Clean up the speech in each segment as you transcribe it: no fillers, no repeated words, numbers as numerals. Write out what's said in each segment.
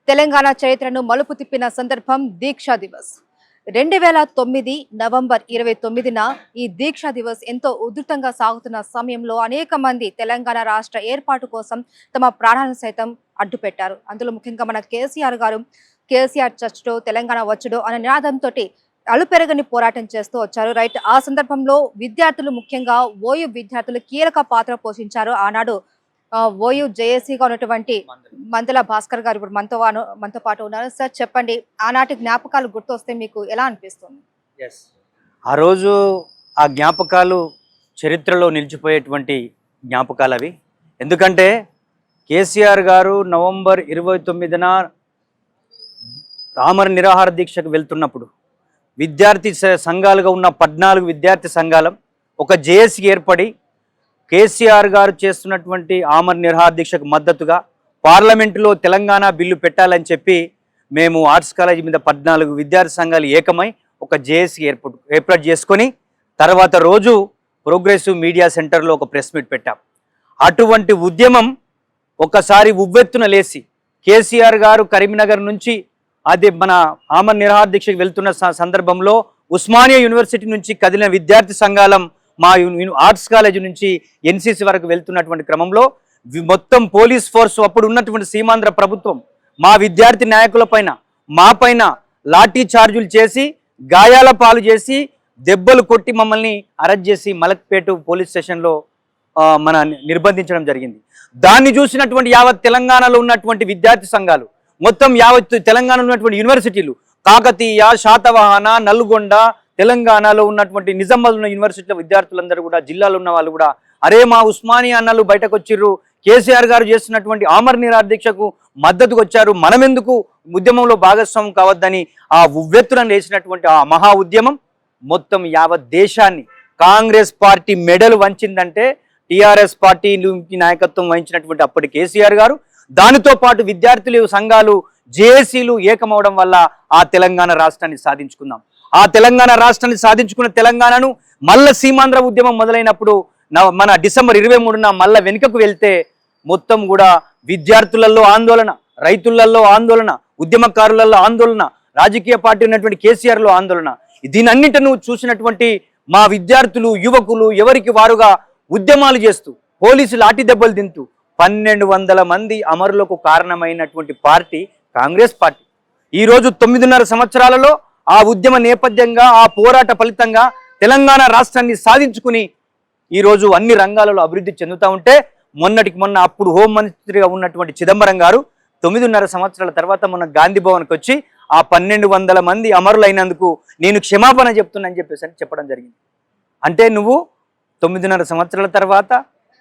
తెలంగాణ చరిత్రను మలుపు తిప్పిన సందర్భం దీక్షా దివస్. 2009 నవంబర్ 29న ఈ దీక్షా దివస్ ఎంతో ఉధృతంగా సాగుతున్న సమయంలో అనేక మంది తెలంగాణ రాష్ట్ర ఏర్పాటు కోసం తమ ప్రాణాలను సైతం అడ్డుపెట్టారు. అందులో ముఖ్యంగా మన కేసీఆర్ గారు కేసీఆర్ చర్చలో తెలంగాణ వచ్చుడో అనే నినాదంతో అలుపెరగని పోరాటం చేస్తూ వచ్చారు. రైట్, ఆ సందర్భంలో విద్యార్థులు ముఖ్యంగా ఓయూ విద్యార్థులు కీలక పాత్ర పోషించారు. ఆనాడు ఓయూ జేఏసీగా ఉన్నటువంటి మందల భాస్కర్ గారు ఇప్పుడు మనతో పాటు ఉన్నారు. సార్ చెప్పండి, ఆనాటి జ్ఞాపకాలు గుర్తొస్తే మీకు ఎలా అనిపిస్తుంది? ఆ రోజు ఆ జ్ఞాపకాలు చరిత్రలో నిలిచిపోయేటువంటి జ్ఞాపకాలు అవి. ఎందుకంటే కేసీఆర్ గారు నవంబర్ 29న ఆమరణ నిరాహార దీక్షకు వెళ్తున్నప్పుడు విద్యార్థి సంఘాలుగా ఉన్న 14 విద్యార్థి సంఘాలం ఒక జేఏసీ ఏర్పడి కేసీఆర్ గారు చేస్తున్నటువంటి ఆమరణ నిరాహార దీక్షకు మద్దతుగా పార్లమెంటులో తెలంగాణ బిల్లు పెట్టాలని చెప్పి మేము ఆర్ట్స్ కాలేజీ మీద 14 విద్యార్థి సంఘాలు ఏకమై ఒక జేఏసీ ఏర్పాటు చేసుకొని తర్వాత రోజు ప్రోగ్రెసివ్ మీడియా సెంటర్లో ఒక ప్రెస్ మీట్ పెట్టాం. అటువంటి ఉద్యమం ఒకసారి ఉవ్వెత్తున లేచి కేసీఆర్ గారు కరీంనగర్ నుంచి అది మన ఆమరణ నిరాహార దీక్షకు వెళ్తున్న సందర్భంలో ఉస్మానియా యూనివర్సిటీ నుంచి కదిలిన విద్యార్థి సంఘాలం మా ఆర్ట్స్ కాలేజీ నుంచి ఎన్సీసీ వరకు వెళ్తున్నటువంటి క్రమంలో మొత్తం పోలీస్ ఫోర్స్ అప్పుడు ఉన్నటువంటి సీమాంధ్ర ప్రభుత్వం మా విద్యార్థి నాయకుల పైన మా పైన లాఠీ చార్జులు చేసి గాయాల పాలు చేసి దెబ్బలు కొట్టి మమ్మల్ని అరెస్ట్ చేసి మలక్పేట పోలీస్ స్టేషన్లో మన నిర్బంధించడం జరిగింది. దాన్ని చూసినటువంటి యావత్ తెలంగాణలో ఉన్నటువంటి విద్యార్థి సంఘాలు మొత్తం యావత్ తెలంగాణలో ఉన్నటువంటి యూనివర్సిటీలు కాకతీయ, శాతవాహన, నల్గొండ, తెలంగాణలో ఉన్నటువంటి నిజామాబాద్ ఉన్న యూనివర్సిటీల విద్యార్థులందరూ కూడా జిల్లాలో ఉన్న వాళ్ళు కూడా అరే మా ఉస్మానియా అన్నలు బయటకు వచ్చిర్రు, కేసీఆర్ గారు చేస్తున్నటువంటి ఆమరణ నిరాహార దీక్షకు మద్దతుకు వచ్చారు, మనమెందుకు ఉద్యమంలో భాగస్వామ్యం కావద్దని ఆ ఉవ్వెత్తున లేచినటువంటి ఆ మహా ఉద్యమం మొత్తం యావత్ దేశాన్ని కాంగ్రెస్ పార్టీ మెడలు వంచిందంటే టీఆర్ఎస్ పార్టీ నాయకత్వం వహించినటువంటి అప్పటి కేసీఆర్ గారు దానితో పాటు విద్యార్థులు సంఘాలు జేఏసీలు ఏకమవడం వల్ల ఆ తెలంగాణ రాష్ట్రాన్ని సాధించుకుందాం. ఆ తెలంగాణ రాష్ట్రాన్ని సాధించుకున్న తెలంగాణను మళ్ళా సీమాంధ్ర ఉద్యమం మొదలైనప్పుడు మన డిసెంబర్ 23న మళ్ళా వెనుకకు వెళ్తే మొత్తం కూడా విద్యార్థులలో ఆందోళన, రైతులలో ఆందోళన, ఉద్యమకారులలో ఆందోళన, రాజకీయ పార్టీ ఉన్నటువంటి కేసీఆర్లో ఆందోళన. దీనన్నింటిని చూసినటువంటి మా విద్యార్థులు యువకులు ఎవరికి వారుగా ఉద్యమాలు చేస్తూ పోలీసులు లాఠీ దెబ్బలు తింటూ 1200 మంది అమరులకు కారణమైనటువంటి పార్టీ కాంగ్రెస్ పార్టీ. ఈరోజు 9.5 సంవత్సరాలలో ఆ ఉద్యమ నేపథ్యంగా ఆ పోరాట ఫలితంగా తెలంగాణ రాష్ట్రాన్ని సాధించుకుని ఈరోజు అన్ని రంగాలలో అభివృద్ధి చెందుతూ ఉంటే మొన్నటికి మొన్న అప్పుడు హోంమంత్రిగా ఉన్నటువంటి చిదంబరం గారు 9.5 సంవత్సరాల తర్వాత మొన్న గాంధీ భవన్కి వచ్చి ఆ 1200 మంది అమరులైనందుకు నేను క్షమాపణ చెప్తున్నానని చెప్పేసి చెప్పడం జరిగింది. అంటే నువ్వు 9.5 సంవత్సరాల తర్వాత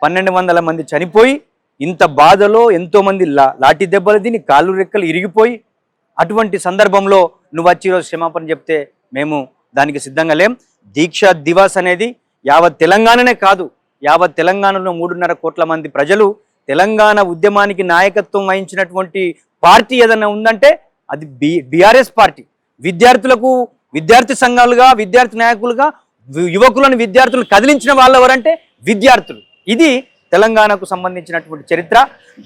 1200 మంది చనిపోయి ఇంత బాధలో ఎంతోమంది లాఠీ దెబ్బలు తిని కాళ్ళు రెక్కలు ఇరిగిపోయి అటువంటి సందర్భంలో నువ్వు వచ్చి ఈరోజు క్షమాపణ చెప్తే మేము దానికి సిద్ధంగా లేం. దీక్షా దివాస్ అనేది యావత్ తెలంగాణనే కాదు, యావత్ తెలంగాణలో 3.5 కోట్ల మంది ప్రజలు తెలంగాణ ఉద్యమానికి నాయకత్వం వహించినటువంటి పార్టీ ఏదైనా ఉందంటే అది బీఆర్ఎస్ పార్టీ. విద్యార్థులకు విద్యార్థి సంఘాలుగా విద్యార్థి నాయకులుగా యువకులను విద్యార్థులను కదిలించిన వాళ్ళు ఎవరంటే విద్యార్థులు. ఇది తెలంగాణకు సంబంధించినటువంటి చరిత్ర.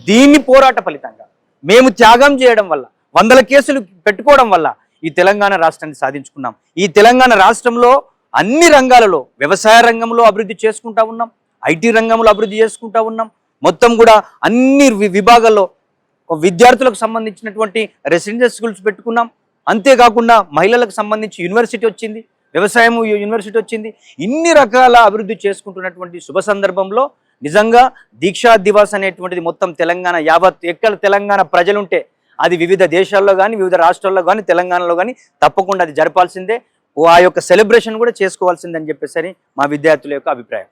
దీన్ని పోరాట ఫలితంగా మేము త్యాగం చేయడం వల్ల 100 కేసులు పెట్టుకోవడం వల్ల ఈ తెలంగాణ రాష్ట్రాన్ని సాధించుకున్నాం. ఈ తెలంగాణ రాష్ట్రంలో అన్ని రంగాలలో వ్యవసాయ రంగంలో అభివృద్ధి చేసుకుంటా ఉన్నాం, ఐటీ రంగంలో అభివృద్ధి చేసుకుంటా ఉన్నాం, మొత్తం కూడా అన్ని విభాగాల్లో విద్యార్థులకు సంబంధించినటువంటి రెసిడెన్షియల్ స్కూల్స్ పెట్టుకున్నాం. అంతేకాకుండా మహిళలకు సంబంధించి యూనివర్సిటీ వచ్చింది, వ్యవసాయం యూనివర్సిటీ వచ్చింది. ఇన్ని రకాల అభివృద్ధి చేసుకుంటున్నటువంటి శుభ సందర్భంలో నిజంగా దీక్షా దివాస్ అనేటువంటిది మొత్తం తెలంగాణ యావత్ ఎక్కడ తెలంగాణ ప్రజలుంటే అది వివిధ దేశాల్లో కానీ వివిధ రాష్ట్రాల్లో కానీ తెలంగాణలో కానీ తప్పకుండా అది జరపాల్సిందే. ఆ యొక్క సెలబ్రేషన్ కూడా చేసుకోవాల్సిందని చెప్పేసి మా విద్యార్థుల యొక్క అభిప్రాయం.